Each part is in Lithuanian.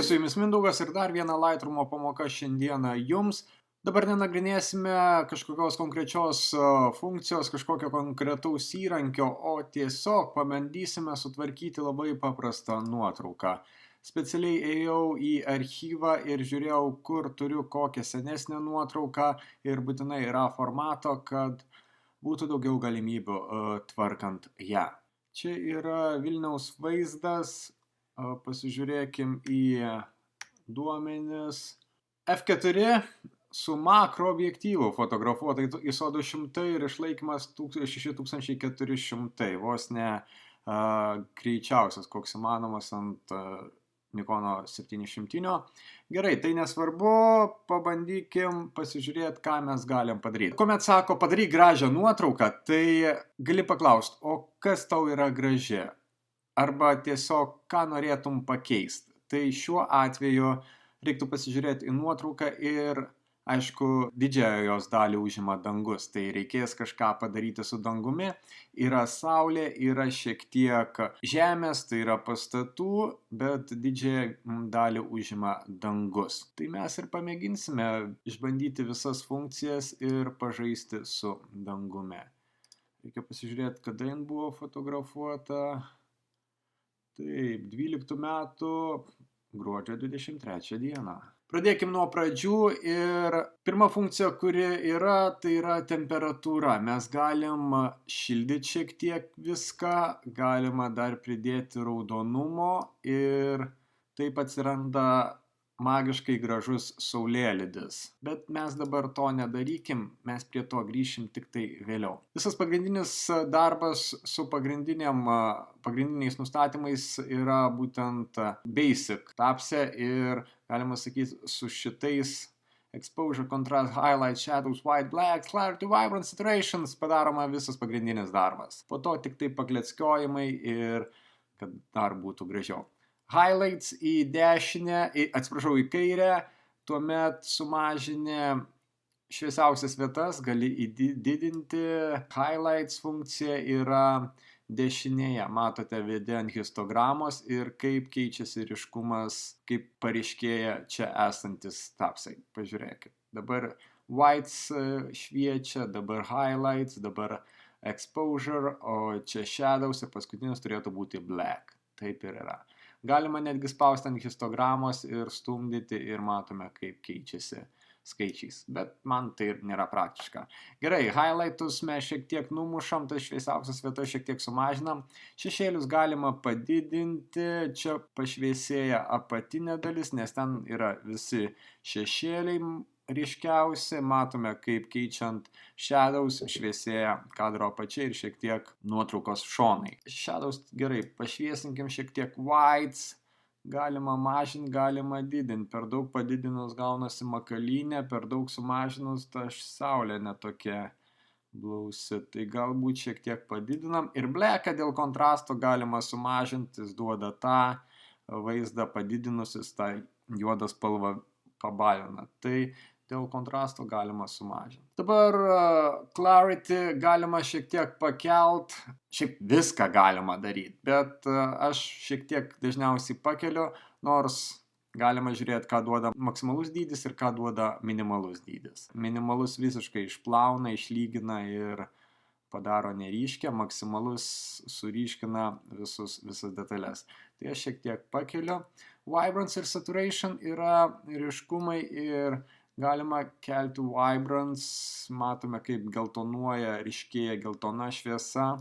su jumis Mindaugas ir dar viena Lightroomo pamoka šiandieną jums. Dabar nenagrinėsime kažkokios konkrečios funkcijos, kažkokio konkretaus įrankio, o tiesiog pabandysime sutvarkyti labai paprastą nuotrauką. Specialiai ėjau į archyvą ir žiūrėjau, kur turiu kokią senesnę nuotrauką ir būtinai yra formato, kad būtų daugiau galimybių tvarkant ją. Čia yra Vilniaus vaizdas. Pasižiūrėkim į duomenis. F4 su makro objektyvu fotografuota ISO 200 ir išlaikymas 6400, vos ne greičiausias, koks įmanomas ant Nikono 700. Gerai, tai nesvarbu, pabandykim pasižiūrėti, ką mes galim padaryti. Kuomet sako, padaryk gražią nuotrauką, tai gali paklausti, o kas tau yra graži? Arba tiesiog, ką norėtum pakeisti. Tai šiuo atveju reiktų pasižiūrėti į nuotrauką ir, aišku, didžiąją jos dalį užima dangus. Tai reikės kažką padaryti su dangumi. Yra saulė, yra šiek tiek žemės, tai yra pastatų, bet didžiąją dalį užima dangus. Tai mes ir pamėginsime išbandyti visas funkcijas ir pažaisti su dangumi. Reikia pasižiūrėti, kada jin buvo fotografuota. Taip, 12 metų gruodžio 23 dieną. Pradėkim nuo pradžių ir pirma funkcija, kuri yra, tai yra temperatūra. Mes galim šildyti šiek tiek viską, galima dar pridėti raudonumo ir taip atsiranda magiškai gražus saulėlydis. Bet mes dabar to nedarykim, mes prie to grįšim tik tai vėliau. Visas pagrindinis darbas su pagrindiniais nustatymais yra būtent basic tapse ir galima sakyti su šitais exposure, contrast, highlight, shadows, white, black, clarity, vibrance, saturations padaroma visas pagrindinis darbas. Po to tik tai pakleckiojimai ir kad dar būtų gražiau. Highlights į dešinę, į kairę, tuomet sumažinę šviesiausias vietas, gali didinti. Highlights funkcija yra dešinėje, matote vėdę ant histogramos ir kaip keičiasi ryškumas, kaip paryškėja čia esantis tapsai. Pažiūrėkit. Dabar whites šviečia, dabar highlights, dabar exposure, o čia shadows ir paskutinis turėtų būti black. Taip ir yra. Galima netgi spausti ant histogramos ir stumdyti ir matome, kaip keičiasi skaičiais. Bet man tai nėra praktiška. Gerai, highlightus mes šiek tiek numušam, tas šviesiausias vietas šiek tiek sumažinam. Šešėlius galima padidinti, čia pašviesėja apatinė dalis, nes ten yra visi šešėliai ryškiausi. Matome, kaip keičiant shadows šviesėja kadro apačia ir šiek tiek nuotraukos šonai. Shadows gerai, pašviesinkim šiek tiek whites. Galima mažinti, galima didinti. Per daug padidinus gaunasi makalynė, per daug sumažinus ta saulė netokia blausi. Tai galbūt šiek tiek padidinam. Ir blacką dėl kontrasto galima sumažinti, jis duoda tą vaizdą padidinusis, tą juodą spalvą pabalina. Tai dėl kontrasto galima sumažinti. Dabar clarity galima šiek tiek pakelt. Šiaip viską galima daryti, bet aš šiek tiek dažniausiai pakeliu, nors galima žiūrėti, ką duoda maksimalus dydis ir ką duoda minimalus dydis. Minimalus visiškai išplauna, išlygina ir padaro neryškę, maksimalus suryškina visas detalės. Tai aš šiek tiek pakeliu. Vibrance ir saturation yra ryškumai ir galima kelti vibrance, matome kaip geltonuoja, ryškėja geltona šviesa.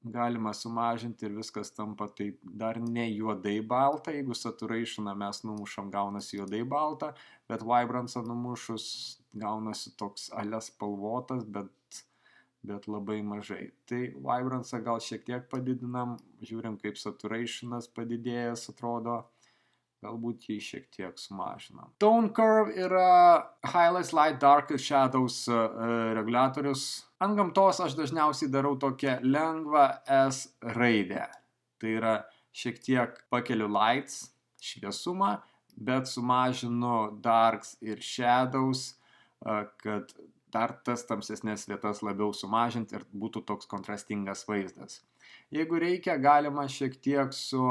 Galima sumažinti ir viskas tampa taip dar ne juodai balta. Jeigu saturationą mes numušam, gaunasi juodai balta, bet vibrance numušus gaunasi toks alias spalvotas, bet labai mažai. Tai vibrance gal šiek tiek padidinam, žiūrim kaip saturationas padidėjęs atrodo. Galbūt jį šiek tiek sumažinam. Tone curve yra highlights, light, dark ir shadows reguliatorius. Ant gamtos aš dažniausiai darau tokią lengvą S raidę. Tai yra šiek tiek pakeliu lights, šviesumą, bet sumažinu darks ir shadows, kad dar tas tamsesnės vietas labiau sumažinti ir būtų toks kontrastingas vaizdas. Jeigu reikia, galima šiek tiek su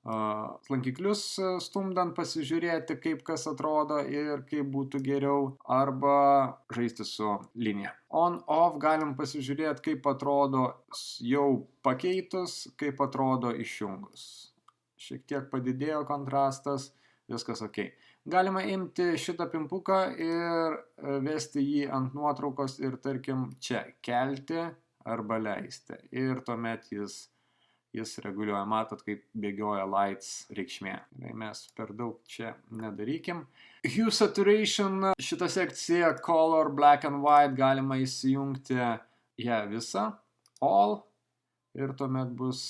lankiklius stumdant pasižiūrėti, kaip kas atrodo ir kaip būtų geriau, arba žaisti su linija. On-off galim pasižiūrėti, kaip atrodo jau pakeitus, kaip atrodo išjungus. Šiek tiek padidėjo kontrastas, viskas ok. Galima imti šitą pimpuką ir vesti jį ant nuotraukos ir tarkim čia kelti arba leisti. Ir tuomet jis reguliuoja, matot, kaip bėgioja lights reikšmė. Mes per daug čia nedarykim. Hue Saturation, šitą sekciją Color, Black and White galima įsijungti ją visą, all, ir tuomet bus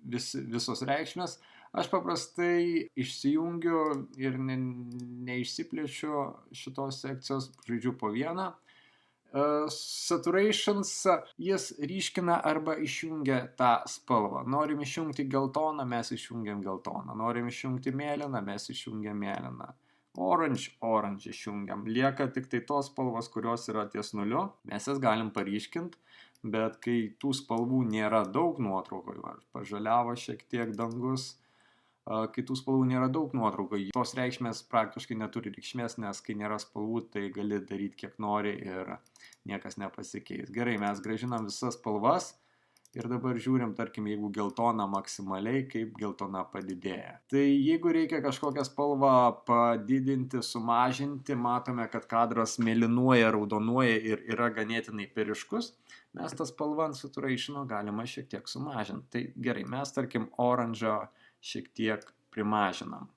visos reikšmės. Aš paprastai išsijungiu ir neišsiplečiu šitos sekcijos, žaidžiu po vieną. Saturations, jis ryškina arba išjungia tą spalvą. Norim išjungti geltoną, mes išjungiam geltoną. Norim išjungti mėlyną, mes išjungiam mėlyną. Orange išjungiam. Lieka tik tai tos spalvos, kurios yra ties nuliu. Mes jas galim paryškinti, bet kai tų spalvų nėra daug nuotraukoje, pažaliavo šiek tiek dangus, kai tų spalvų nėra daug nuotraukoje, tos reikšmės praktiškai neturi reikšmės, nes kai nėra spalvų, tai gali daryti kiek nori ir niekas nepasikeis. Gerai, mes grąžinam visas spalvas ir dabar žiūrim, tarkim, jeigu geltona maksimaliai, kaip geltona padidėja. Tai jeigu reikia kažkokią spalvą padidinti, sumažinti, matome, kad kadras mėlynuoja, raudonuoja ir yra ganėtinai ryškus, mes tą spalvą ant saturationo galima šiek tiek sumažinti. Tai gerai, mes, tarkim, oranžą šiek tiek primažinam.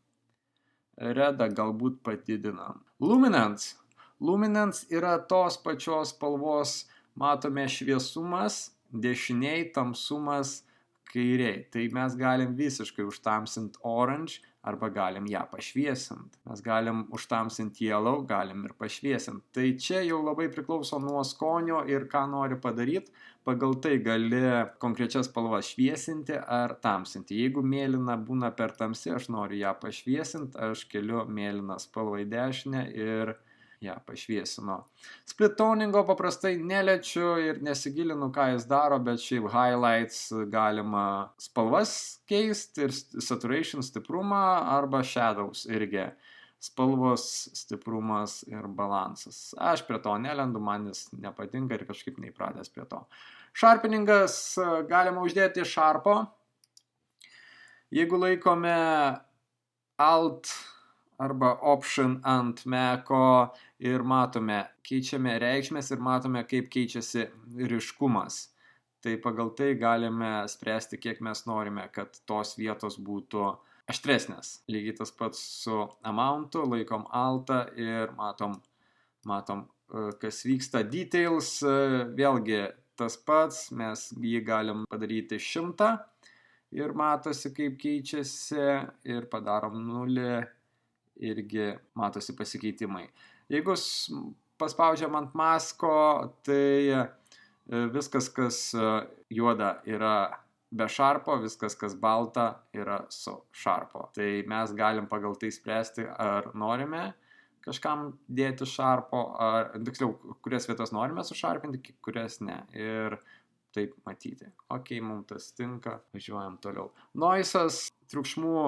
Redą galbūt padidinam. Luminance. Luminance yra tos pačios spalvos, matome šviesumas, dešiniai, tamsumas, kairiai. Tai mes galim visiškai užtamsinti orange arba galim ją pašviesinti. Mes galim užtamsinti yellow, galim ir pašviesinti. Tai čia jau labai priklauso nuo skonio ir ką nori padaryti. Pagal tai gali konkrečias spalvas šviesinti ar tamsinti. Jeigu mėlyna būna per tamsi, aš noriu ją pašviesinti, aš keliu mėlyną spalvą į dešinę ir ją pašviesinu. Split toningo paprastai neliečiu ir nesigilinu, ką jis daro, bet šiaip highlights galima spalvas keisti ir saturation stiprumą arba shadows irgi. Spalvos, stiprumas ir balansas. Aš prie to nelendu, man jis nepatinka ir kažkaip neįpratęs prie to. Sharpeningas galima uždėti Sharpo. Jeigu laikome Alt arba Option ant Maco ir matome, keičiame reikšmės ir matome, kaip keičiasi ryškumas. Tai pagal tai galime spręsti, kiek mes norime, kad tos vietos būtų aštresnės. Lygiai tas pats su amountu, laikom altą ir matom, kas vyksta. Details, vėlgi tas pats, mes jį galim padaryti 100 ir matosi, kaip keičiasi ir padarom 0, irgi matosi pasikeitimai. Jeigu paspaudžiam ant masko, tai viskas, kas juoda, yra be šarpo, viskas, kas balta, yra su šarpo. Tai mes galim pagal tai spręsti, ar norime kažkam dėti šarpo, ar tiksliau, kurias vietas norime sušarpinti, kurias ne. Ir taip matyti. Ok, mums tas tinka, važiuojam toliau. Noisas, triukšmų,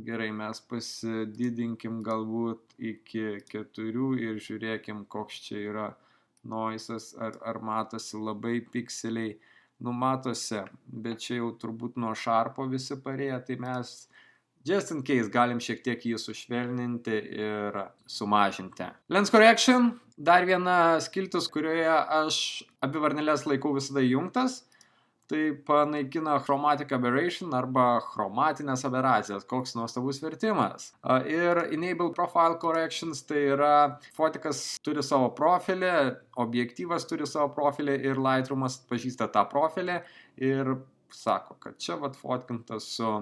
gerai, mes pasididinkim galbūt iki 4 ir žiūrėkim, koks čia yra noisas, ar matosi labai pikseliai. Matosi, bet čia jau turbūt nuo šarpo visi parėję, tai mes just in case galim šiek tiek jį sušvelninti ir sumažinti. Lens correction, dar viena skiltis, kurioje aš abi varneles laikau visada įjungtas, tai panaikina chromatic aberration arba chromatinės aberacijas. Koks nuostabus vertimas. Ir enable profile corrections, tai yra fotikas turi savo profilį, objektyvas turi savo profilį ir Lightroomas atpažįsta tą profilį ir sako, kad čia fotkintas su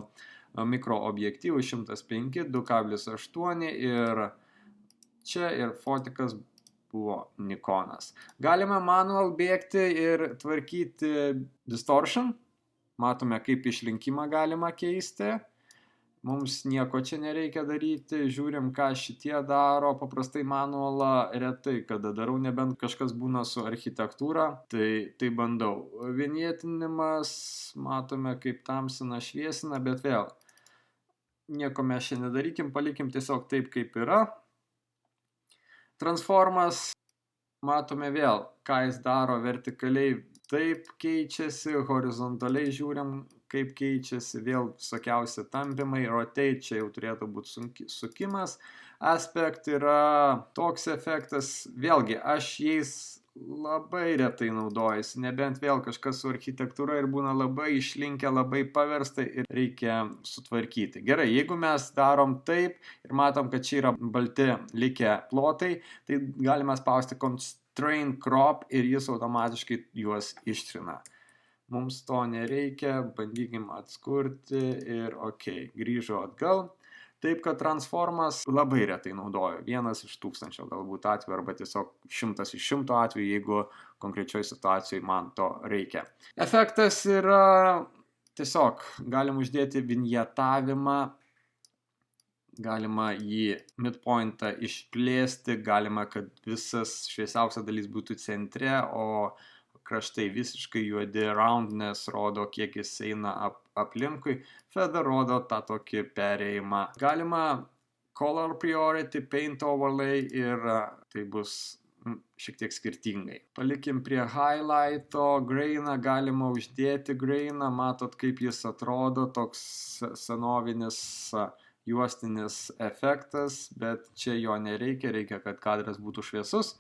mikroobjektyvu 105, 2,8 ir čia ir fotikas buvo Nikonas. Galime manual bėgti ir tvarkyti distortion. Matome, kaip išlinkimą galima keisti. Mums nieko čia nereikia daryti. Žiūrim, ką šitie daro. Paprastai manualą retai kada darau, nebent kažkas būna su architektūra. Tai bandau. Vienietinimas, matome, kaip tamsina, šviesina, bet vėl. nieko mes čia nedarykim, palikim tiesiog taip, kaip yra. Transformas, matome vėl, ką jis daro vertikaliai, taip keičiasi, horizontaliai žiūrim, kaip keičiasi, vėl visokiausi tampimai, rotate, čia jau turėtų būti sukimas, aspect yra toks efektas, vėlgi, aš jais labai retai naudojasi, nebent vėl kažkas su architektūra ir būna labai išlinkę, labai paversta ir reikia sutvarkyti. Gerai, jeigu mes darom taip ir matom, kad čia yra balti likę plotai, tai galime spausti Constraint Crop ir jis automatiškai juos ištrina. Mums to nereikia, bandykim atskurti ir ok, grįžo atgal. Taip, kad transformas labai retai naudoju, 1 iš 1000 galbūt atveju arba tiesiog 100 iš 100 atveju, jeigu konkrečioje situacijoje man to reikia. Efektas yra tiesiog, galim uždėti vinjetavimą, galima jį midpointą išplėsti, galima, kad visas šviesiausia dalis būtų centre, o kraštai visiškai juodi, roundness rodo, kiek jis eina aplinkui, feather rodo tą tokį perėjimą. Galima color priority, paint overlay ir tai bus šiek tiek skirtingai. Palikim prie highlighto, grainą galima uždėti grainą, matot kaip jis atrodo, toks senovinis juostinis efektas, bet čia jo nereikia, reikia, kad kadras būtų šviesus.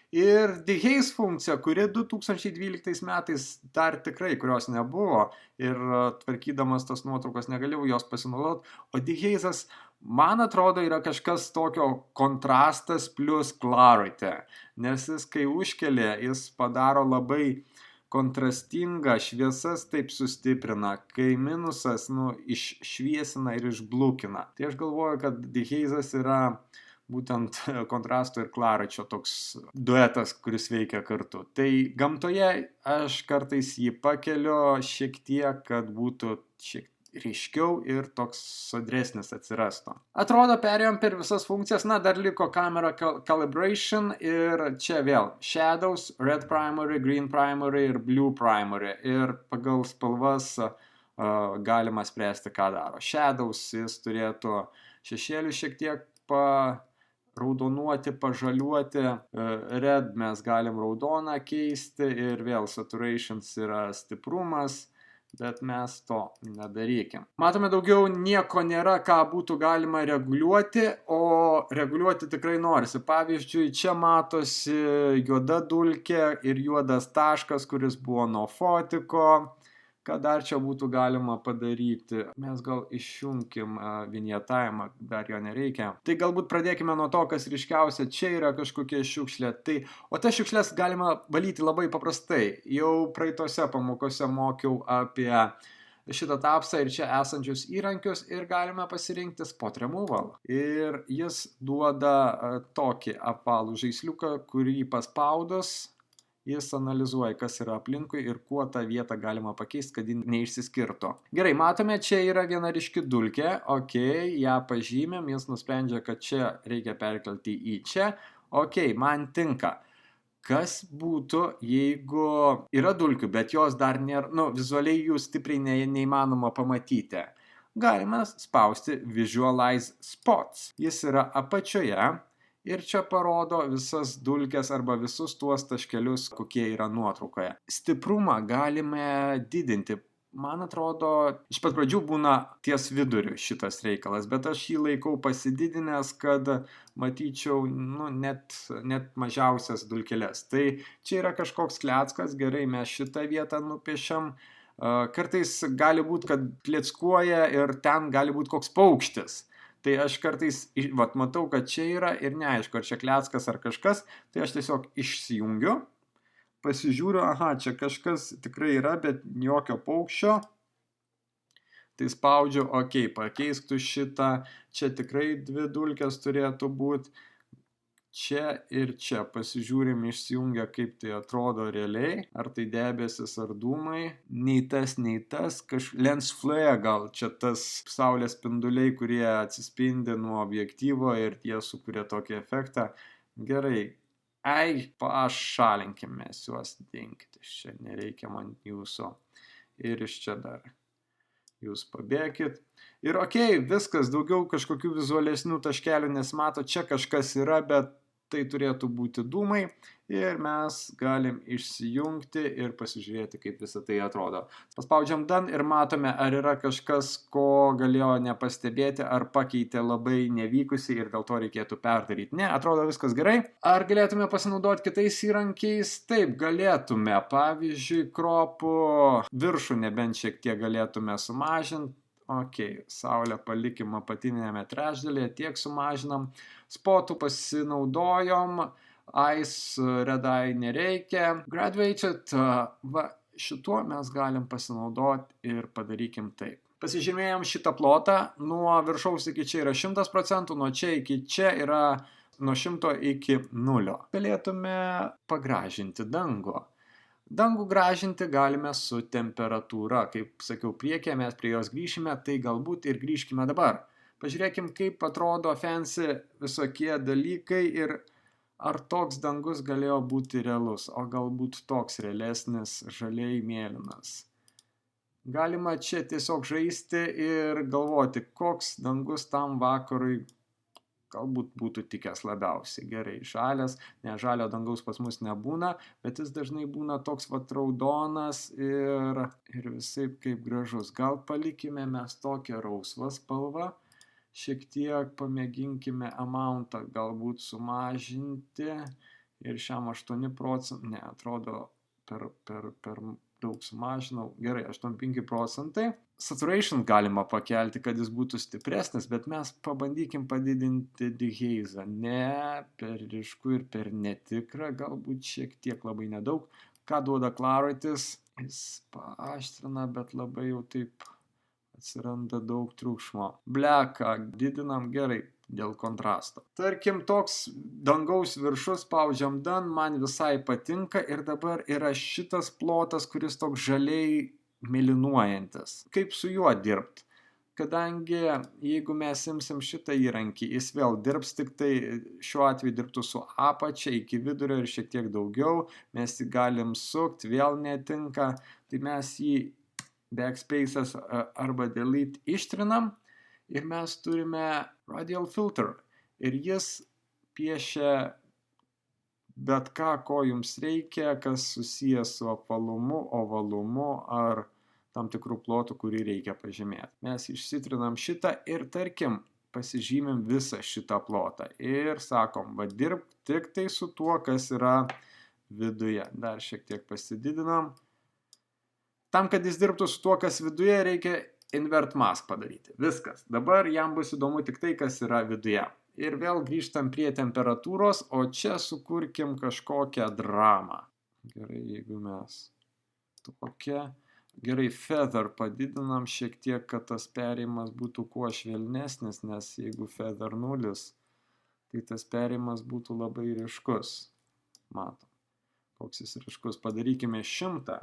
Ir dehaze funkcija, kuri 2012 metais dar tikrai, kurios nebuvo ir tvarkydamas tas nuotraukas negalėjau jos pasinaudoti, o dehaze'as, man atrodo, yra kažkas tokio kontrastas plus clarity, nes jis kai užkelia, jis padaro labai kontrastingą, šviesas taip sustiprina, kai minusas iššviesina ir išblukina. Tai aš galvoju, kad dehaze'as yra būtent kontrasto ir klaračio toks duetas, kuris veikia kartu. Tai gamtoje aš kartais jį pakeliu šiek tiek, kad būtų šiek ryškiau ir toks sodresnis atsirastų. Atrodo, perėjom per visas funkcijas, dar liko camera calibration ir čia vėl shadows, red primary, green primary ir blue primary. Ir pagal spalvas galima spręsti, ką daro. Shadows jis turėtų šešėlių šiek tiek raudonuoti, pažaliuoti, red mes galim raudoną keisti ir vėl saturations yra stiprumas, bet mes to nedarykim. Matome, daugiau nieko nėra, ką būtų galima reguliuoti, o reguliuoti tikrai norisi. Pavyzdžiui, čia matosi juoda dulkė ir juodas taškas, kuris buvo nuo fotiko. Ką dar čia būtų galima padaryti? Mes gal išjunkim vinjetavimą, dar jo nereikia. Tai galbūt pradėkime nuo to, kas ryškiausia. Čia yra kažkokia šiukšlė. O tas šiukšlės galima valyti labai paprastai. Jau praeitose pamokose mokiau apie šitą tapsą ir čia esančius įrankius ir galime pasirinkti spot removal. Ir jis duoda tokį apvalų žaisliuką, kurį paspaudus jis analizuoja, kas yra aplinkui ir kuo tą vietą galima pakeisti, kad ji neišsiskirtų. Gerai, matome, čia yra viena ryški dulkė, ok, ją pažymėm, jis nusprendžia, kad čia reikia perkelti į čia, ok, man tinka. Kas būtų, jeigu yra dulkių, bet jos dar nėra, vizualiai jų stipriai neįmanoma pamatyti. Galima spausti Visualize Spots. Jis yra apačioje. Ir čia parodo visas dulkes arba visus tuos taškelius, kokie yra nuotraukoje. Stiprumą galime didinti. Man atrodo, iš pat pradžių būna ties viduriu šitas reikalas, bet aš jį laikau pasididinęs, kad matyčiau net mažiausias dulkeles. Tai čia yra kažkoks kleckas, gerai, mes šitą vietą nupiešiam. Kartais gali būti, kad kleckuoja ir ten gali būti koks paukštis. Tai aš kartais matau, kad čia yra ir neaišku, ar čia kleckas ar kažkas, tai aš tiesiog išsijungiu, pasižiūriu, aha, čia kažkas tikrai yra, bet jokio paukščio, tai spaudžiu, ok, pakeistų šitą, čia tikrai 2 dulkės turėtų būti, čia ir čia, pasižiūrim, išsijungia, kaip tai atrodo realiai, ar tai debesis ar dūmai, nei tas, lens flare gal, čia tas saulės spinduliai, kurie atsispindi nuo objektyvo ir jie sukuria tokį efektą. Gerai, pašalinkime juos, dinkit iš čia, nereikia man jūsų. Ir iš čia dar. jūs pabėkit. Ir okei, viskas, daugiau kažkokių vizualesnių taškelių nesimato, čia kažkas yra, bet tai turėtų būti dūmai ir mes galim išsijungti ir pasižiūrėti, kaip visą tai atrodo. Paspaudžiam Done ir matome, ar yra kažkas, ko galėjo nepastebėti, ar pakeitė labai nevykusiai ir dėl to reikėtų perdaryti. Ne, atrodo viskas gerai. Ar galėtume pasinaudoti kitais įrankiais? Taip, galėtume. Pavyzdžiui, kropų viršų nebent šiek tiek galėtume sumažinti. Ok, saulę palikim apatinėme trečdalyje, tiek sumažinam. Spotų pasinaudojom, Ice, Red Eye nereikia. Graduated, va, šituo mes galim pasinaudoti ir padarykim taip. Pasižymėjom šitą plotą, nuo viršaus iki čia yra 100%, nuo čia iki čia yra nuo 100 iki 0. Galėtume pagražinti dangų. Dangų gražinti galime su temperatūra. Kaip sakiau, priekė mes prie jos grįšime, tai galbūt ir grįžkime dabar. Pažiūrėkim, kaip atrodo fancy visokie dalykai ir ar toks dangus galėjo būti realus, o galbūt toks realesnis, žaliai mėlynas. Galima čia tiesiog žaisti ir galvoti, koks dangus tam vakarui galbūt būtų tikęs labiausiai. Gerai, žalias, ne, žalio dangaus pas mus nebūna, bet jis dažnai būna toks vat raudonas ir visaip kaip gražus. Gal palikime mes tokią rausvą spalvą, šiek tiek pamėginkime amountą galbūt sumažinti ir šiam 8%, ne, atrodo per daug sumažinau, gerai, 85%. Saturation galima pakelti, kad jis būtų stipresnis, bet mes pabandykim padidinti dehaze'ą. Ne per ryšku ir per netikrą, galbūt šiek tiek labai nedaug. Ką duoda clarity's? Jis paaštrina, bet labai jau taip atsiranda daug triukšmo. Black'ą didinam, gerai, dėl kontrasto. Tarkim, toks dangaus viršus, spaudžiam Done, man visai patinka ir dabar yra šitas plotas, kuris toks žaliai mėlynuojantis. Kaip su juo dirbti? Kadangi jeigu mes imsim šitą įrankį, jis vėl dirbs, tik tai šiuo atveju dirbtų su apačia iki vidurio ir šiek tiek daugiau, mes jį galim sukti, vėl netinka, tai mes jį backspace'as arba delete ištrinam ir mes turime radial filter ir jis piešia bet ką, ko jums reikia, kas susijęs su apvalumu, ovalumu ar tam tikrų plotų, kurį reikia pažymėti. Mes išsitrinam šitą ir tarkim pasižymim visą šitą plotą ir sakom, va dirbk tik tai su tuo, kas yra viduje. Dar šiek tiek pasididinam. Tam, kad jis dirbtų su tuo, kas viduje, reikia invert mask padaryti. Viskas. Dabar jam bus įdomu tik tai, kas yra viduje. Ir vėl grįžtam prie temperatūros, o čia sukurkim kažkokią dramą. Gerai, jeigu mes tokia. Gerai, feather padidinam šiek tiek, kad tas perėjimas būtų kuo švelnesnis, nes jeigu feather 0, tai tas perėjimas būtų labai ryškus. Matom, koks jis ryškus. Padarykime 100.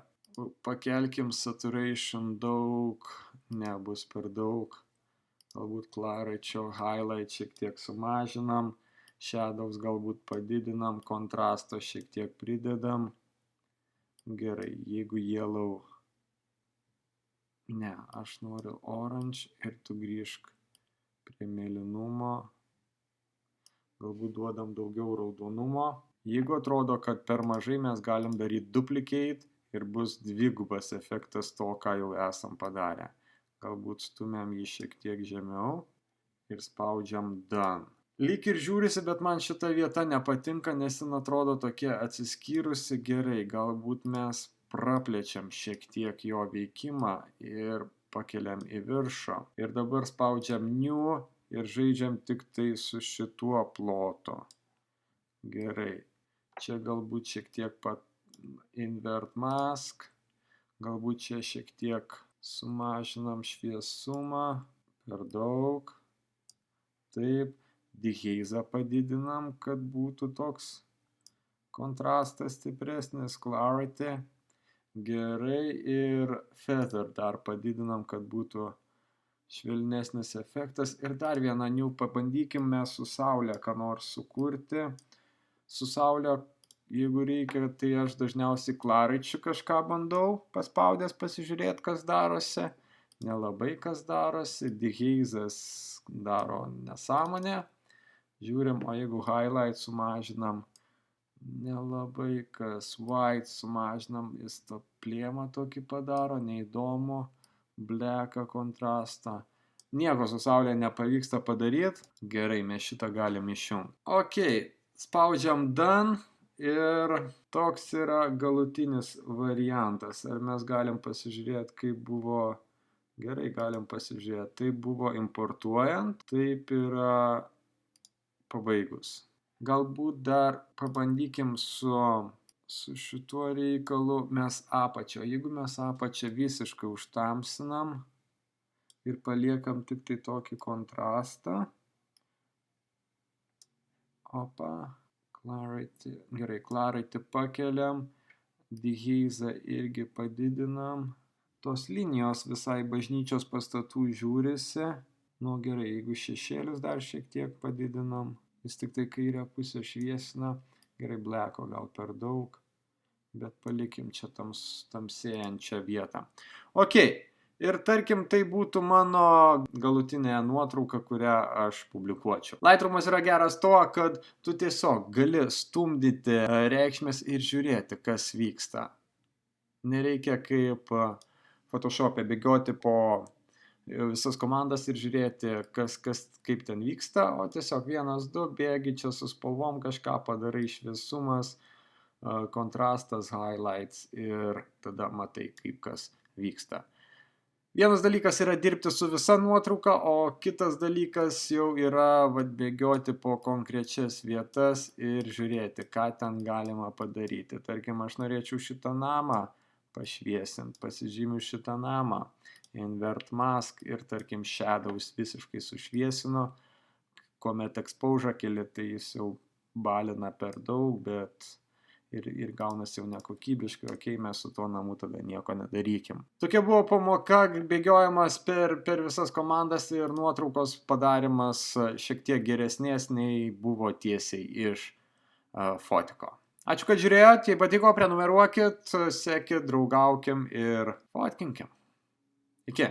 Pakelkim saturation daug, nebus per daug. Galbūt clarity, highlight šiek tiek sumažinam, shadows galbūt padidinam, kontrasto šiek tiek pridedam. Gerai, jeigu yellow, ne, aš noriu orange ir tu grįžk prie mėlynumo, galbūt duodam daugiau raudonumo. Jeigu atrodo, kad per mažai, mes galim daryti duplicate ir bus dvigubas efektas to, ką jau esam padarę. Galbūt stumiam jį šiek tiek žemiau ir spaudžiam Done. Lyg ir žiūrisi, bet man šita vieta nepatinka, nes jin atrodo tokia atsiskyrusi. Gerai, galbūt mes praplečiam šiek tiek jo veikimą ir pakeliam į viršų. Ir dabar spaudžiam New ir žaidžiam tik tai su šituo plotu. Gerai, čia galbūt šiek tiek pat invert mask, galbūt čia šiek tiek sumažinam šviesumą, per daug, taip, dehaze'ą padidinam, kad būtų toks kontrastas stipresnis, clarity, gerai, ir feather dar padidinam, kad būtų švelnesnis efektas, ir dar vieną new pabandykime su saulė ką nors sukurti, su saulė. Jeigu reikia, tai aš dažniausiai clarity kažką bandau paspaudęs pasižiūrėti, kas darosi, nelabai kas darosi, dehazas daro nesąmonę, žiūrim, o jeigu highlight sumažinam, nelabai kas, white sumažinam, jis to plėmą tokį padaro, neįdomu, blacką kontrastą. Nieko su saulė nepavyksta padaryti. Gerai, mes šitą galim išjungti. Ok, spaudžiam done ir toks yra galutinis variantas. Ar mes galim pasižiūrėti, kaip buvo... Gerai, galim pasižiūrėti. Taip buvo importuojant, taip yra pabaigus. Galbūt dar pabandykim su šituo reikalu mes apačią. Jeigu mes apačią visiškai užtamsinam ir paliekam tik tai tokį kontrastą. Opa, clarity. Gerai, clarity pakeliam, dehazą irgi padidinam. Tos linijos visai bažnyčios pastatų žiūrisi. Nu gerai, jeigu šešėlius dar šiek tiek padidinam, jis tik tai kairę pusę šviesina. Gerai, blacko gal per daug, bet palikim čia tamsėjančią vietą. Ok, ir tarkim tai būtų mano galutinė nuotrauka, kurią aš publikuočiau. Lightroomas yra geras tuo, kad tu tiesiog gali stumdyti reikšmes ir žiūrėti, kas vyksta. Nereikia kaip Photoshop'e bėgioti po visas komandas ir žiūrėti, kaip ten vyksta, o tiesiog 1, 2 bėgi čia su spalvom kažką padarai, šviesumas, kontrastas, highlights ir tada matai, kaip kas vyksta. Vienas dalykas yra dirbti su visa nuotrauka, o kitas dalykas jau yra bėgioti po konkrečias vietas ir žiūrėti, ką ten galima padaryti. Tarkim, aš norėčiau šitą namą pašviesinti, pasižymiu šitą namą, invert mask ir tarkim shadows visiškai sušviesino, kuomet exposure keli, tai jis jau balina per daug, bet ir gaunasi jau nekokybiškai, ok, mes su tuo namu tada nieko nedarykim. Tokia buvo pamoka, bėgiojimas per visas komandas ir nuotraukos padarimas šiek tiek geresnės nei buvo tiesiai iš fotiko. Ačiū, kad žiūrėjot, jei patiko, prenumeruokit, sekit, draugaukim ir fotkinkim. Iki.